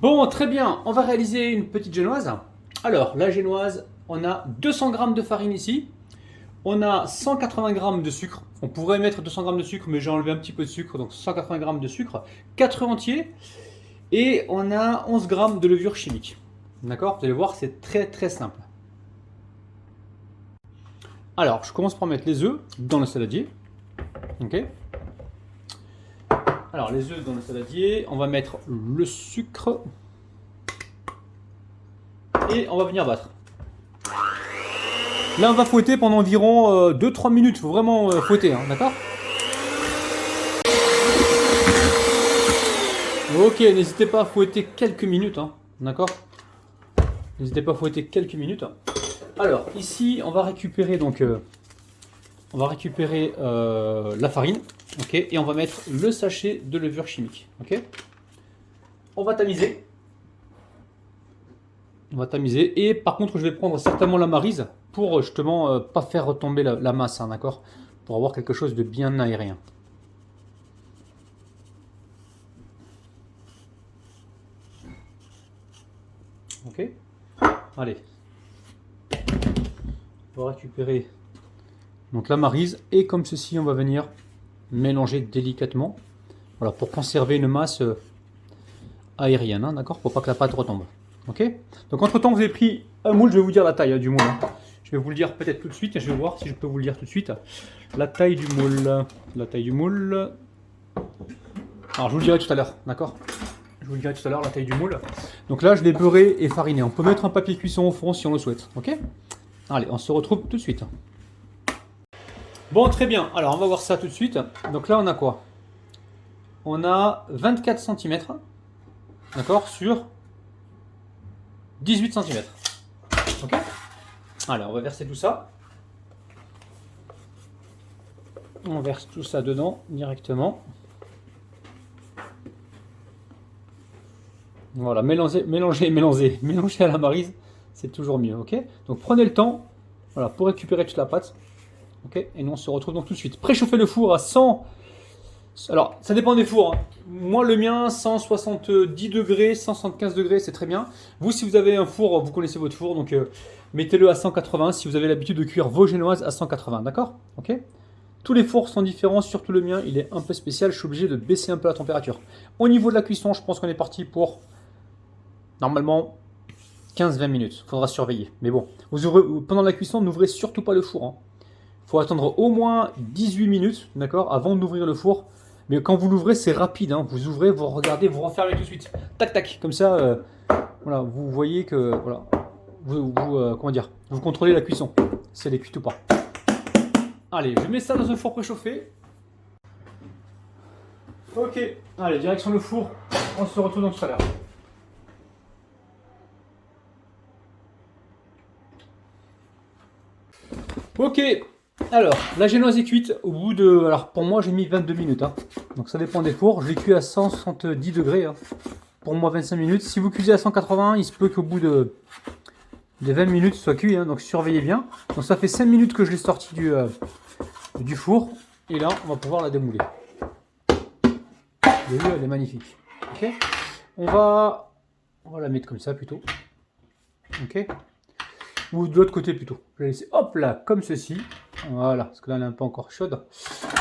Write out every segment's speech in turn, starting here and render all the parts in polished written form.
Bon, très bien, on va réaliser une petite génoise. Alors, la génoise, on a 200 g de farine ici. On a 180 g de sucre. On pourrait mettre 200 g de sucre, mais j'ai enlevé un petit peu de sucre, donc 180 g de sucre. 4 œufs entiers. Et on a 11 g de levure chimique. D'accord? Vous allez voir, c'est très très simple. Alors, je commence par mettre les œufs dans le saladier. Ok. Alors, les œufs dans le saladier, on va mettre le sucre. Et on va venir battre. Là, on va fouetter pendant environ 2-3 minutes. Il faut vraiment fouetter, hein, d'accord? Ok, n'hésitez pas à fouetter quelques minutes, hein, d'accord? N'hésitez pas à fouetter quelques minutes. Alors, ici, on va récupérer donc, la farine, ok, et on va mettre le sachet de levure chimique, ok. On va tamiser. On va tamiser. Et par contre, je vais prendre certainement la maryse pour justement pas faire retomber la masse, hein, d'accord? Pour avoir quelque chose de bien aérien. Ok. Allez. On va récupérer donc la maryse et comme ceci, on va venir mélanger délicatement. Voilà, pour conserver une masse aérienne, hein, d'accord? Pour pas que la pâte retombe. Ok. Donc entre temps, vous avez pris un moule. Je vais vous dire la taille du moule, hein. Je vais vous le dire peut-être tout de suite. Je vais voir si je peux vous le dire tout de suite. La taille du moule. La taille du moule. Alors je vous le dirai tout à l'heure, d'accord? Je vous le dirai tout à l'heure la taille du moule. Donc là, je l'ai beurré et fariné. On peut mettre un papier cuisson au fond si on le souhaite. Ok? Allez, on se retrouve tout de suite. Bon, très bien. Alors on va voir ça tout de suite. Donc là, on a quoi? On a 24 cm. D'accord? Sur 18 cm. Ok? Allez, on va verser tout ça. On verse tout ça dedans directement. Voilà, mélangez, mélangez, mélangez. Mélangez à la maryse, c'est toujours mieux, ok? Donc prenez le temps, voilà, pour récupérer toute la pâte. Ok? Et nous on se retrouve donc tout de suite. Préchauffez le four à 100. Alors, ça dépend des fours, hein. Moi, le mien, 170 degrés, 175 degrés, c'est très bien. Vous, si vous avez un four, vous connaissez votre four, donc mettez-le à 180 si vous avez l'habitude de cuire vos génoises à 180, d'accord? Ok? Tous les fours sont différents, surtout le mien, il est un peu spécial, je suis obligé de baisser un peu la température. Au niveau de la cuisson, je pense qu'on est parti pour, normalement, 15-20 minutes. Il faudra surveiller. Mais bon, pendant la cuisson, n'ouvrez surtout pas le four, hein. Il faut attendre au moins 18 minutes, d'accord, avant d'ouvrir le four. Mais quand vous l'ouvrez, c'est rapide, hein. Vous ouvrez, vous regardez, vous refermez tout de suite. Tac, tac. Comme ça, voilà, vous voyez que, voilà, comment dire, vous contrôlez la cuisson, si elle est cuite ou pas. Allez, je mets ça dans un four préchauffé. Ok, allez, direction le four. On se retrouve dans tout à l'heure. Ok, alors la génoise est cuite au bout de. Alors pour moi, j'ai mis 22 minutes, hein. Donc ça dépend des fours. Je l'ai cuit à 170 degrés, hein. Pour moi, 25 minutes. Si vous cuisez à 180, il se peut qu'au bout de 20 minutes, ce soit cuit, hein. Donc surveillez bien. Donc ça fait 5 minutes que je l'ai sorti du four. Et là, on va pouvoir la démouler. Vous voyez, elle est magnifique. Ok. On va la mettre comme ça plutôt. Ok. Ou de l'autre côté plutôt. Je vais la laisser, hop là, comme ceci. Voilà, parce que là, elle est un peu encore chaude.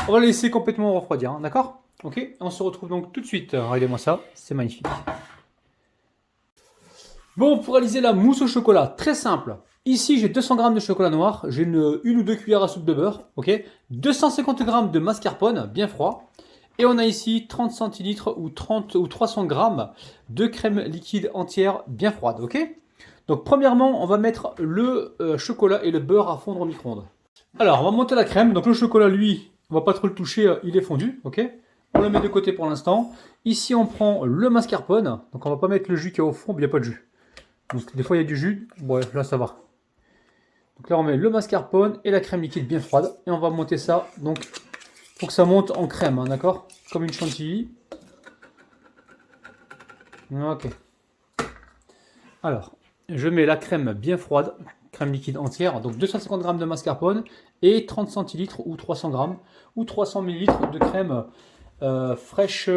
On va la laisser complètement refroidir, hein, d'accord? Ok. On se retrouve donc tout de suite. Regardez-moi ça, c'est magnifique. Bon, pour réaliser la mousse au chocolat, très simple. Ici, j'ai 200 g de chocolat noir, j'ai une ou deux cuillères à soupe de beurre, ok, 250 g de mascarpone, bien froid, et on a ici 30 centilitres ou 300 g de crème liquide entière, bien froide, ok. Donc premièrement, on va mettre le chocolat et le beurre à fondre au micro-ondes. Alors, on va monter la crème, donc le chocolat, lui, on va pas trop le toucher, il est fondu, ok. On le met de côté pour l'instant. Ici, on prend le mascarpone, donc on va pas mettre le jus qui est au fond, il n'y a pas de jus. Donc des fois il y a du jus, ouais, là ça va. Donc là on met le mascarpone et la crème liquide bien froide et on va monter ça, donc pour que ça monte en crème, hein, d'accord? Comme une chantilly. Ok. Alors, je mets la crème bien froide, crème liquide entière, donc 250 g de mascarpone et 30 centilitres ou 300 g ou 300 ml de crème fraîche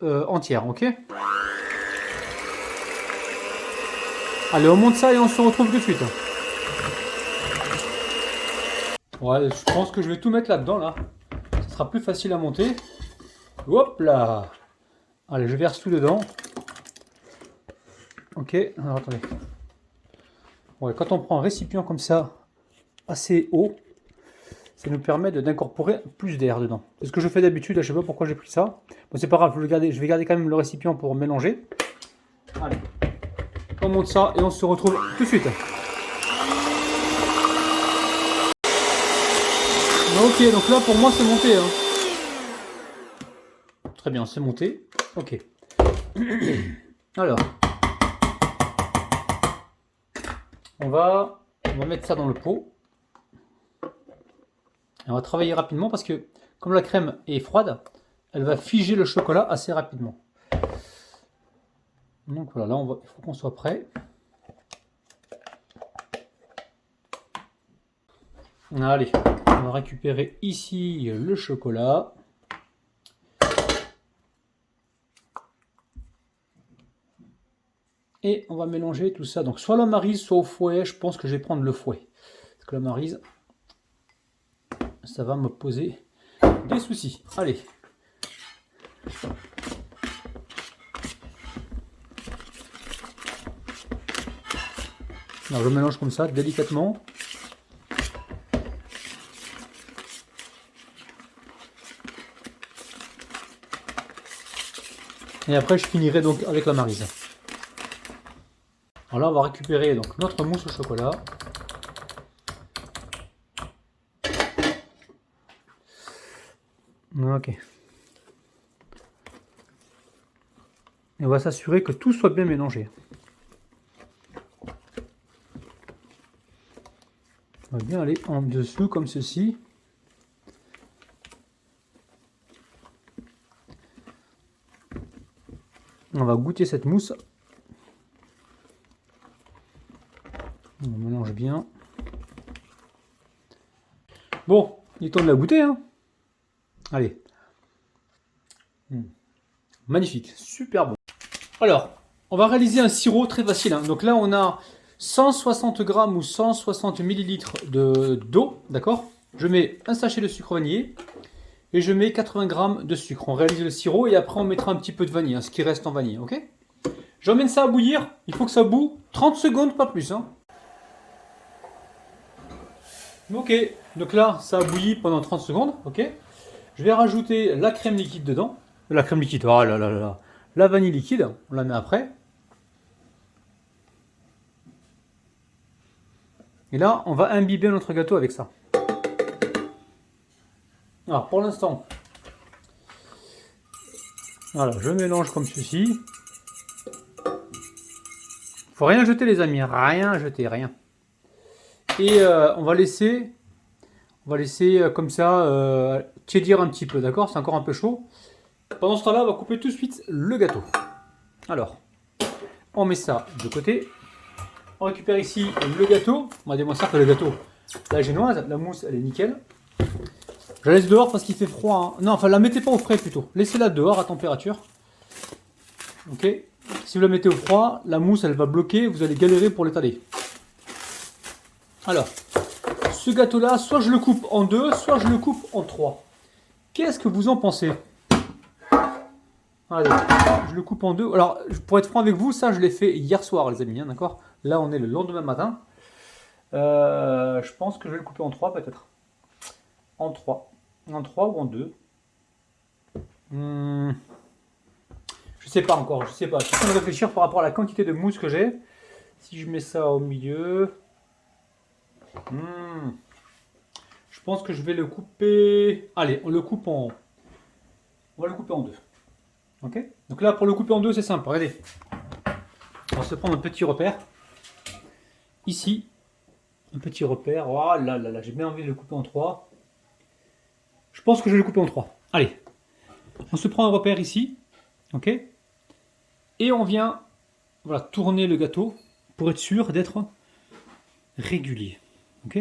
entière, ok? Allez, on monte ça et on se retrouve tout de suite. Ouais, je pense que je vais tout mettre là-dedans, là. Ça sera plus facile à monter. Hop là. Allez, je verse tout dedans. Ok, alors attendez. Ouais, quand on prend un récipient comme ça, assez haut, ça nous permet d'incorporer plus d'air dedans. C'est ce que je fais d'habitude, je sais pas pourquoi j'ai pris ça. Bon, c'est pas grave, je vais garder quand même le récipient pour mélanger. Allez, on monte ça et on se retrouve tout de suite. Ok, donc là pour moi c'est monté. Hein. Très bien, c'est monté. Ok. Alors, on va mettre ça dans le pot. Et on va travailler rapidement parce que comme la crème est froide, elle va figer le chocolat assez rapidement. Donc voilà, là il faut qu'on soit prêt. Allez, on va récupérer ici le chocolat. Et on va mélanger tout ça. Donc soit la maryse, soit au fouet. Je pense que je vais prendre le fouet. Parce que la maryse, ça va me poser des soucis. Allez. Alors je mélange comme ça, délicatement. Et après je finirai donc avec la maryse. Alors là on va récupérer donc notre mousse au chocolat. Ok. Et on va s'assurer que tout soit bien mélangé. On va bien aller en dessous comme ceci. On va goûter cette mousse. On mélange bien. Bon, il est temps de la goûter. Hein. Allez. Magnifique, super bon. Alors, on va réaliser un sirop très facile. Hein. Donc là, on a 160 grammes ou 160 millilitres d'eau, d'accord? Je mets un sachet de sucre vanillé et je mets 80 grammes de sucre. On réalise le sirop et après on mettra un petit peu de vanille, hein, ce qui reste en vanille, ok? J'emmène ça à bouillir, il faut que ça boue 30 secondes, pas plus. Hein. Ok, donc là, ça a bouilli pendant 30 secondes, ok? Je vais rajouter la crème liquide dedans. La crème liquide, oh là là là là. La vanille liquide, on la met après. Et là, on va imbiber notre gâteau avec ça. Alors, pour l'instant, voilà, je mélange comme ceci. Faut rien jeter, les amis, rien jeter, rien. Et on va laisser comme ça tiédir un petit peu, d'accord? C'est encore un peu chaud. Pendant ce temps-là, on va couper tout de suite le gâteau. Alors, on met ça de côté. On récupère ici le gâteau. On va démontrer que le gâteau, la génoise, la mousse, elle est nickel. Je la laisse dehors parce qu'il fait froid. Hein. Non, enfin, la mettez pas au frais plutôt. Laissez-la dehors à température. Ok. Si vous la mettez au froid, la mousse, elle va bloquer. Vous allez galérer pour l'étaler. Alors, ce gâteau-là, soit je le coupe en deux, soit je le coupe en trois. Qu'est-ce que vous en pensez? Allez, je le coupe en deux. Alors, pour être franc avec vous, ça, je l'ai fait hier soir, les amis. Hein, d'accord? Là, on est le lendemain matin. Je pense que je vais le couper en trois, peut-être. En trois. En trois ou en deux. Je sais pas encore. Je sais pas. Je suis en train de réfléchir par rapport à la quantité de mousse que j'ai. Si je mets ça au milieu. Je pense que je vais le couper. Allez, on le coupe en. On va le couper en deux. Ok? Donc là, pour le couper en deux, c'est simple. Regardez. On va se prendre un petit repère. Ici. Un petit repère. Oh là là là. J'ai bien envie de le couper en trois. Je pense que je vais le couper en trois. Allez. On se prend un repère ici. Ok? Et on vient voilà, tourner le gâteau pour être sûr d'être régulier. Ok?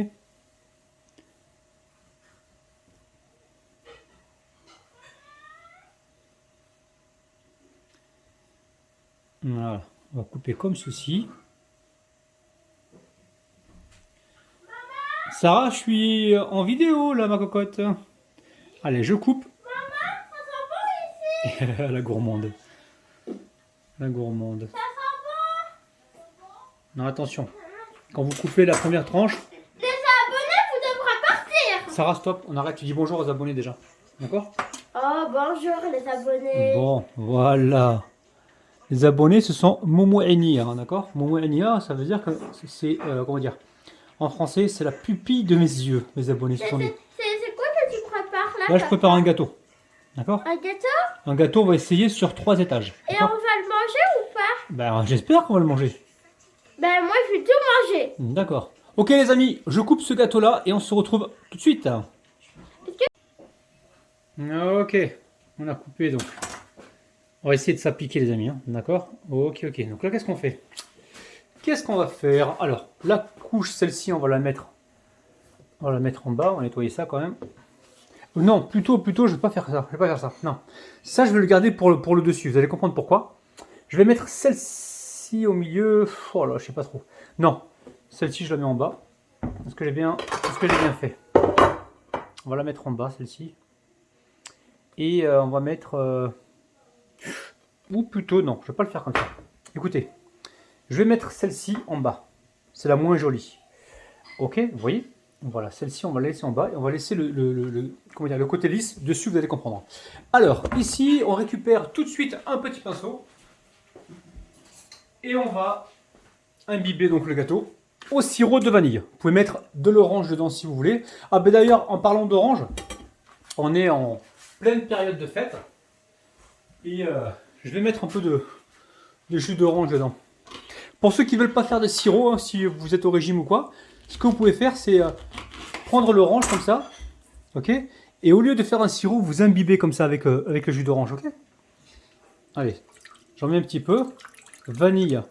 Voilà. On va couper comme ceci. Sarah, je suis en vidéo là, ma cocotte. Allez, je coupe. La gourmande. La gourmande. Non, attention. Quand vous coupez la première tranche. Les abonnés, vous devrez partir. Sarah, stop. On arrête. Tu dis bonjour aux abonnés déjà. D'accord? Oh, bonjour les abonnés. Bon, voilà. Les abonnés, ce sont Momo Enir, d'accord? Momo Enir, ça veut dire que c'est, comment dire? En français, c'est la pupille de mes yeux, mes abonnés. Ce sont des... C'est quoi que tu prépares là? Là, je prépare un gâteau. D'accord? Un gâteau? Un gâteau, on va essayer sur 3 étages. Et on va le manger ou pas? Ben, j'espère qu'on va le manger. Ben moi je vais tout manger. D'accord. Ok les amis, je coupe ce gâteau-là et on se retrouve tout de suite. Ok, on a coupé donc. On va essayer de s'appliquer les amis, hein. D'accord? Ok, ok. Donc là, qu'est-ce qu'on fait? Qu'est-ce qu'on va faire? Alors, la couche, celle-ci, on va la mettre en bas. On va nettoyer ça quand même. Non, plutôt, je vais pas faire ça. Je vais pas faire ça. Non. Ça, je vais le garder pour le dessus. Vous allez comprendre pourquoi. Je vais mettre celle-ci au milieu. Oh là, je sais pas trop. Non, celle-ci, je la mets en bas. Est-ce que j'ai bien fait? On va la mettre en bas, celle-ci. Et on va mettre... ou plutôt, non, je vais pas le faire comme ça. Écoutez, je vais mettre celle-ci en bas. C'est la moins jolie. Ok, vous voyez? Voilà, celle-ci, on va la laisser en bas. Et on va laisser comment dire, le côté lisse dessus, vous allez comprendre. Alors, ici, on récupère tout de suite un petit pinceau. Et on va imbiber donc le gâteau au sirop de vanille. Vous pouvez mettre de l'orange dedans si vous voulez. Ah ben d'ailleurs, en parlant d'orange, on est en pleine période de fête. Et je vais mettre un peu de jus d'orange dedans. Pour ceux qui ne veulent pas faire de sirop, hein, si vous êtes au régime ou quoi, ce que vous pouvez faire, c'est prendre l'orange comme ça. Ok. Et au lieu de faire un sirop, vous imbibez comme ça avec le jus d'orange. Ok. Allez, j'en mets un petit peu. Vanille,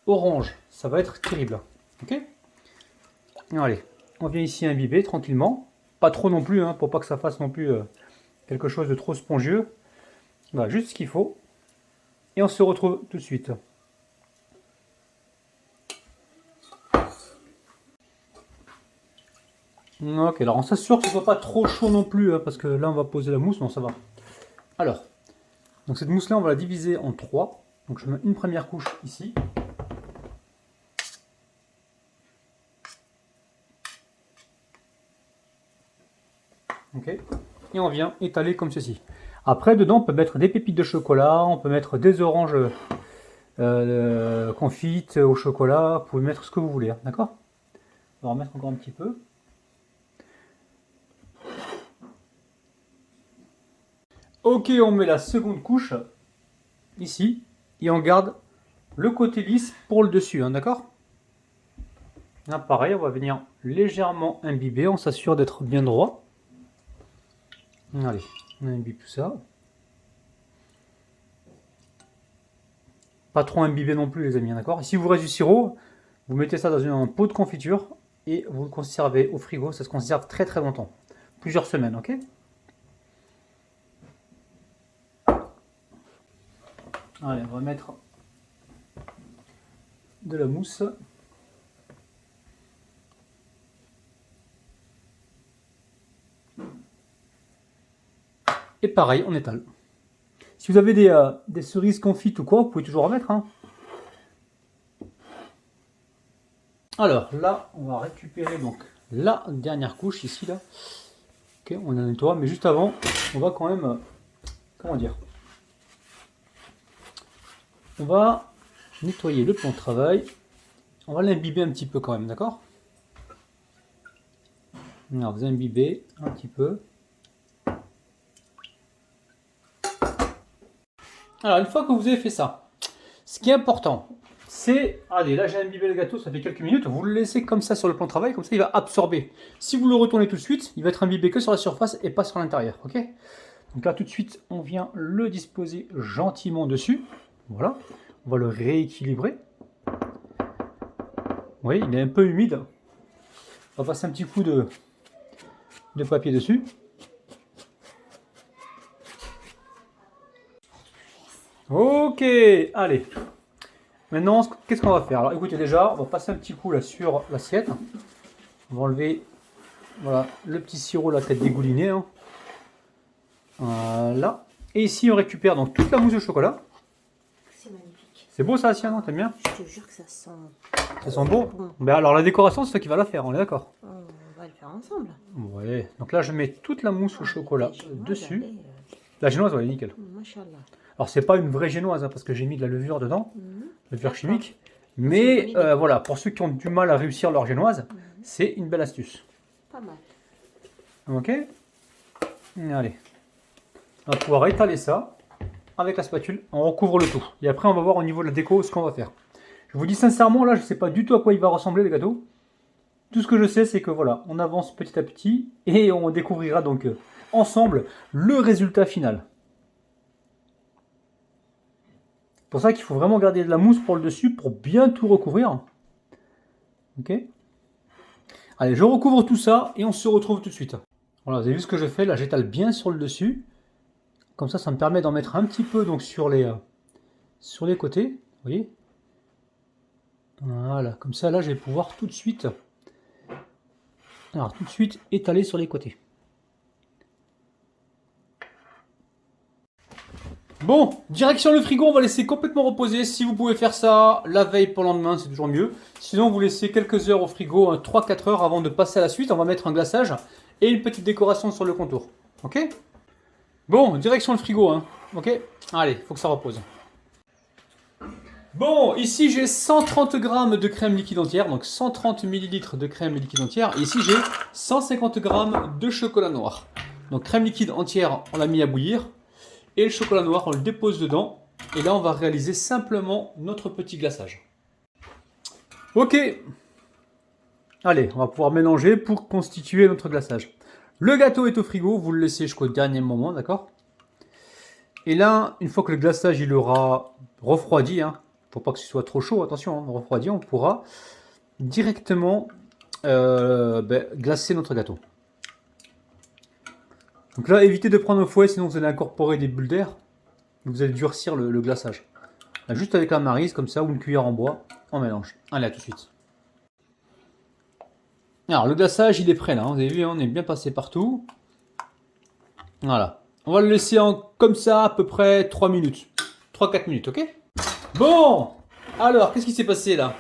orange, ça va être terrible. Ok. Allez, on vient ici imbiber tranquillement. Pas trop non plus, hein, pour pas que ça fasse non plus quelque chose de trop spongieux. Voilà, juste ce qu'il faut. Et on se retrouve tout de suite. Ok, alors on s'assure que ce soit pas trop chaud non plus, hein, parce que là on va poser la mousse, non ça va. Alors, donc cette mousse là on va la diviser en 3. Donc je mets une première couche ici. Ok, et on vient étaler comme ceci. Après dedans on peut mettre des pépites de chocolat, on peut mettre des oranges confites au chocolat, vous pouvez mettre ce que vous voulez, hein, d'accord? On va remettre encore un petit peu. Ok, on met la seconde couche ici et on garde le côté lisse pour le dessus, hein, d'accord? Là pareil, on va venir légèrement imbiber, on s'assure d'être bien droit. Allez, on imbibe tout ça. Pas trop imbibé non plus les amis, d'accord? Si vous reste du sirop, vous mettez ça dans un pot de confiture et vous le conservez au frigo, ça se conserve très très longtemps. Plusieurs semaines, ok? Allez, on va mettre de la mousse. Et pareil, on étale. Si vous avez des cerises confites ou quoi, vous pouvez toujours en mettre, hein. Alors là, on va récupérer donc la dernière couche ici là. Ok, on la nettoie, mais juste avant, on va quand même, comment dire, on va nettoyer le plan de travail. On va l'imbiber un petit peu quand même, d'accord? Alors vous imbibez un petit peu. Alors une fois que vous avez fait ça, ce qui est important, c'est, allez, là j'ai imbibé le gâteau, ça fait quelques minutes, vous le laissez comme ça sur le plan de travail, comme ça il va absorber. Si vous le retournez tout de suite, il va être imbibé que sur la surface et pas sur l'intérieur, ok? Donc là tout de suite, on vient le disposer gentiment dessus, voilà, on va le rééquilibrer. Vous voyez, il est un peu humide, on va passer un petit coup de papier dessus. Ok, allez. Maintenant, qu'est-ce qu'on va faire? Alors écoutez, déjà, on va passer un petit coup là sur l'assiette. On va enlever voilà, le petit sirop, la tête dégoulinée. Hein. Voilà. Et ici, on récupère donc toute la mousse au chocolat. C'est magnifique. C'est beau ça, Asia, non? T'aimes bien? Je te jure que ça sent... Ça sent bon. Ben alors, la décoration, c'est toi qui vas la faire, on est d'accord? On va le faire ensemble. Ouais. Donc là, je mets toute la mousse au chocolat dessus. La génoise, ouais, nickel. Machallah. Alors, c'est pas une vraie génoise, hein, parce que j'ai mis de la levure dedans, levure chimique. C'est Mais une bonne idée. voilà, pour ceux qui ont du mal à réussir leur génoise, c'est une belle astuce. Pas mal. Ok? Allez. On va pouvoir étaler ça avec la spatule. On recouvre le tout. Et après, on va voir au niveau de la déco ce qu'on va faire. Je vous dis sincèrement, là, je ne sais pas du tout à quoi il va ressembler le gâteau. Tout ce que je sais, c'est que voilà, on avance petit à petit et on découvrira donc ensemble le résultat final. C'est pour ça qu'il faut vraiment garder de la mousse pour le dessus pour bien tout recouvrir. Ok? Allez, je recouvre tout ça et on se retrouve tout de suite. Voilà, vous avez vu ce que je fais, là j'étale bien sur le dessus. Comme ça me permet d'en mettre un petit peu donc sur les côtés. Vous voyez? Voilà, comme ça là je vais pouvoir tout de suite étaler sur les côtés. Bon, direction le frigo, on va laisser complètement reposer. Si vous pouvez faire ça la veille pour le lendemain, c'est toujours mieux. Sinon, vous laissez quelques heures au frigo, 3-4 heures avant de passer à la suite. On va mettre un glaçage et une petite décoration sur le contour. Ok? Bon, direction le frigo. Hein. Ok? Allez, faut que ça repose. Bon, ici j'ai 130 g de crème liquide entière, donc 130 ml de crème liquide entière. Et ici j'ai 150 g de chocolat noir. Donc crème liquide entière, on l'a mis à bouillir. Et le chocolat noir, on le dépose dedans. Et là, on va réaliser simplement notre petit glaçage. Ok. Allez, on va pouvoir mélanger pour constituer notre glaçage. Le gâteau est au frigo, vous le laissez jusqu'au dernier moment, d'accord? Et là, une fois que le glaçage il aura refroidi, hein, faut pas que ce soit trop chaud, attention, hein, refroidi, on pourra directement glacer notre gâteau. Donc là, évitez de prendre un fouet, sinon vous allez incorporer des bulles d'air. Vous allez durcir le glaçage. Là, juste avec la maryse, comme ça, ou une cuillère en bois, on mélange. Allez, à tout de suite. Alors, le glaçage, il est prêt là. Hein. Vous avez vu, hein, on est bien passé partout. Voilà. On va le laisser comme ça à peu près 3 minutes. 3-4 minutes, ok? Bon! Alors, qu'est-ce qui s'est passé là?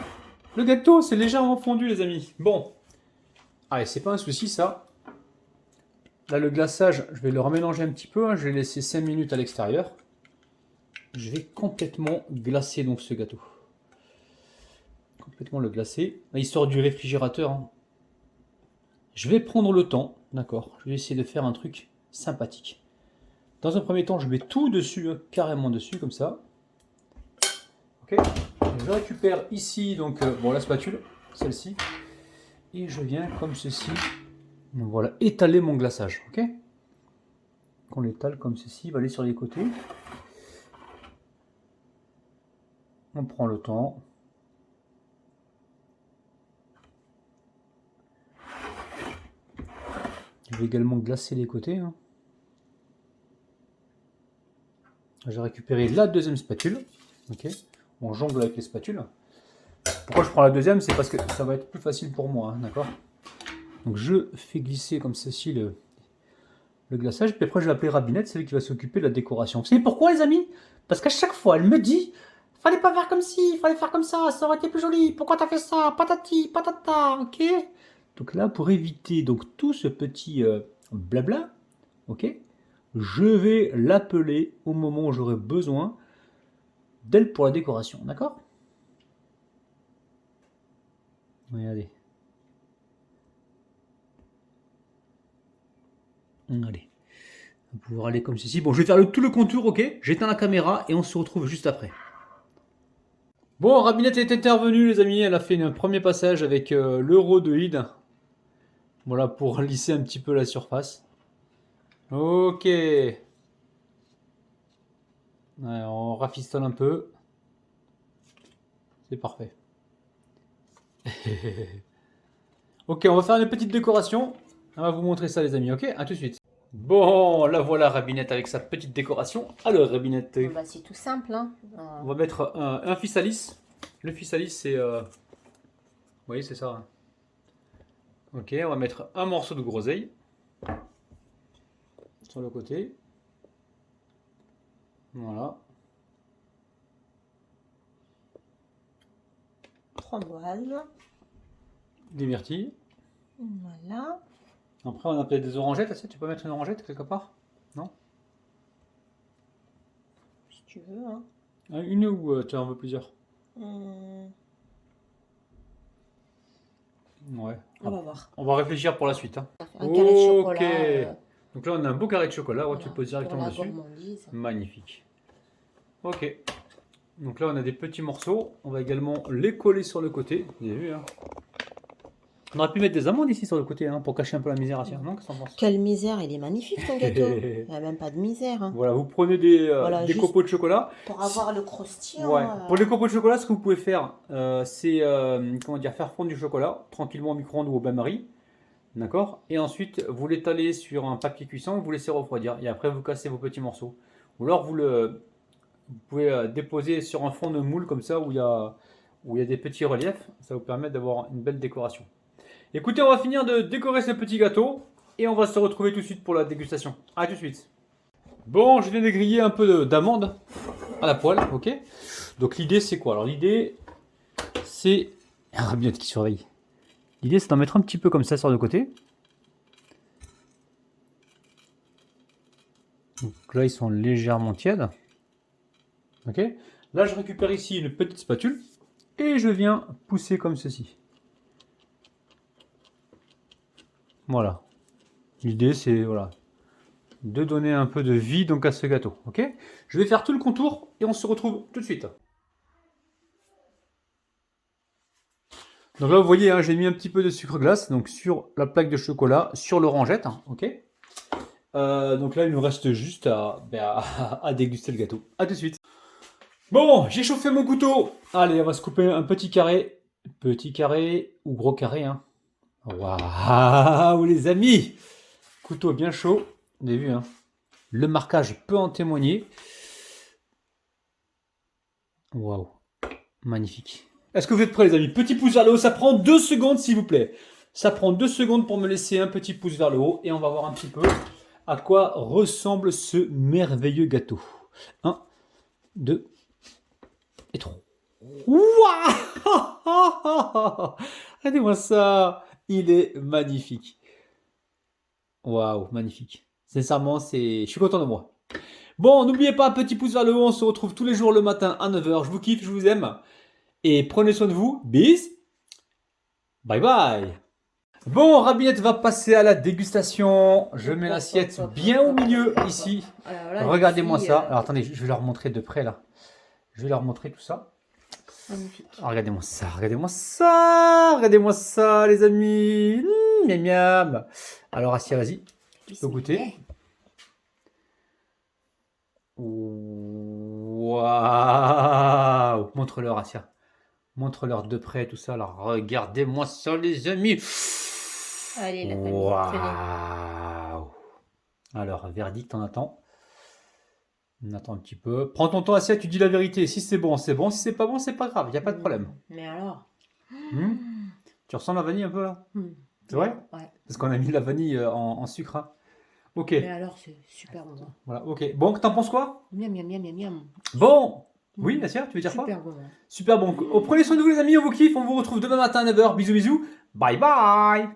Le gâteau, c'est légèrement fondu, les amis. Bon. Allez, c'est pas un souci, ça. Là, le glaçage, je vais le remélanger un petit peu. Hein. Je vais laisser 5 minutes à l'extérieur. Je vais complètement glacer donc ce gâteau. Complètement le glacer. Là, il sort du réfrigérateur. Hein. Je vais prendre le temps, d'accord? Je vais essayer de faire un truc sympathique. Dans un premier temps, je mets tout dessus, hein, carrément dessus, comme ça. Ok. Je récupère ici donc bon, la spatule, celle-ci. Et je viens comme ceci. Donc, voilà, étaler mon glaçage. Ok. On l'étale comme ceci, il va aller sur les côtés. On prend le temps. Je vais également glacer les côtés. Hein. J'ai récupéré la deuxième spatule. Ok. On jongle avec les spatules. Pourquoi je prends la deuxième? C'est parce que ça va être plus facile pour moi. Hein, d'accord. Donc je fais glisser comme ceci le glaçage. Puis après je vais appeler Rabinette, c'est lui qui va s'occuper de la décoration. Vous savez pourquoi, les amis? Parce qu'à chaque fois elle me dit: fallait pas faire comme ci, fallait faire comme ça aurait été plus joli. Pourquoi t'as fait ça? Patati, patata, ok? Donc là, pour éviter donc tout ce petit blabla, ok, je vais l'appeler au moment où j'aurai besoin d'elle pour la décoration, d'accord? Regardez. Allez. On va pouvoir aller comme ceci. Bon, je vais faire tout le contour, ok? J'éteins la caméra et on se retrouve juste après. Bon, Rabinette est intervenue, les amis. Elle a fait un premier passage avec l'euro de Id. Voilà, pour lisser un petit peu la surface. Ok. Ouais, on rafistole un peu. C'est parfait. Ok, on va faire une petite décoration. On va vous montrer ça, les amis, ok? A tout de suite. Bon, la voilà, Rabinette avec sa petite décoration. Alors, Rabinette. Bah, c'est tout simple. Hein. On va mettre un physalis. Le physalis, c'est... vous voyez, c'est ça. Hein. Ok, on va mettre un morceau de groseille sur le côté. Voilà. Framboise. Des myrtilles. Voilà. Après, on a peut-être des orangettes. Tu peux mettre une orangette quelque part? Non? Si tu veux, hein. Une ou tu en veux plusieurs? Ouais. On va voir. On va réfléchir pour la suite. Hein. Un carré de chocolat. Ok. Donc là, on a un beau carré de chocolat. Ouais, voilà, tu poses directement pour la dessus. gourmandise. Magnifique. Ok. Donc là, on a des petits morceaux. On va également les coller sur le côté. Vous avez vu, hein. On aurait pu mettre des amandes ici sur le côté, hein, pour cacher un peu la misère. Non, qu'est-ce que t'en penses? Quelle misère, il est magnifique ton gâteau. Il n'y a même pas de misère. Hein. Voilà, vous prenez des Voilà, juste copeaux de chocolat. Pour avoir le croustillant. Ouais. Pour les copeaux de chocolat, ce que vous pouvez faire, c'est comment dire, faire fondre du chocolat tranquillement au micro-ondes ou au bain-marie. D'accord? Et ensuite, vous l'étalez sur un papier cuisson, vous laissez refroidir. Et après, vous cassez vos petits morceaux. Ou alors, vous pouvez déposer sur un fond de moule comme ça où il y a des petits reliefs. Ça vous permet d'avoir une belle décoration. Écoutez, on va finir de décorer ce petit gâteau. Et on va se retrouver tout de suite pour la dégustation. A tout de suite. Bon, je viens de griller un peu d'amandes à la poêle, ok? Donc l'idée c'est quoi? Alors l'idée c'est... Un rabiot qui surveille. L'idée c'est d'en mettre un petit peu comme ça sur le côté. Donc là ils sont légèrement tièdes. Ok? Là je récupère ici une petite spatule. Et je viens pousser comme ceci. Voilà. L'idée c'est voilà, de donner un peu de vie donc à ce gâteau. Ok? Je vais faire tout le contour et on se retrouve tout de suite. Donc là vous voyez, hein, j'ai mis un petit peu de sucre glace donc sur la plaque de chocolat, sur l'orangette. Hein, ok? Donc là il nous reste juste à déguster le gâteau. A tout de suite. Bon, j'ai chauffé mon couteau. Allez, on va se couper un petit carré. Petit carré ou gros carré. Hein. Waouh les amis! Couteau bien chaud, vous avez vu, hein. Le marquage peut en témoigner. Waouh, magnifique. Est-ce que vous êtes prêts les amis? Petit pouce vers le haut, ça prend 2 secondes s'il vous plaît. Ça prend 2 secondes pour me laisser un petit pouce vers le haut et on va voir un petit peu à quoi ressemble ce merveilleux gâteau. 1, 2 et 3. Waouh! Regardez-moi ça, il est magnifique. Waouh, magnifique. Sincèrement, je suis content de moi. Bon, n'oubliez pas, petit pouce vers le haut, on se retrouve tous les jours le matin à 9 h. Je vous kiffe, je vous aime. Et prenez soin de vous. Bis. Bye bye. Bon, Rabinette va passer à la dégustation. Je mets l'assiette bien au milieu ici. Regardez-moi ça. Alors attendez, je vais leur montrer de près là. Je vais leur montrer tout ça. Magnifique. Alors, regardez-moi ça, regardez-moi ça, regardez-moi ça, les amis. Miam miam. Alors, Assia, vas-y, tu peux goûter. Waouh! Montre-leur, Assia. Montre-leur de près tout ça. Alors, regardez-moi ça, les amis. Allez, la famille. Waouh! Alors, verdict, on attend. On attend un petit peu. Prends ton temps, Assia, tu dis la vérité. Si c'est bon, c'est bon. Si c'est pas bon, c'est pas grave. Il n'y a pas de problème. Mais alors? Tu ressens la vanille un peu là? C'est vrai? Ouais. Parce qu'on a mis la vanille en sucre. Hein. Ok. Mais alors, c'est super bon. Voilà, ok. Bon, t'en penses quoi? Miam, miam, miam, miam, miam. Bon! Oui, Assia, tu veux dire quoi? Super bon. Super bon. Prenez soin de vous, les amis. On vous kiffe. On vous retrouve demain matin à 9 h. Bisous, bisous. Bye bye!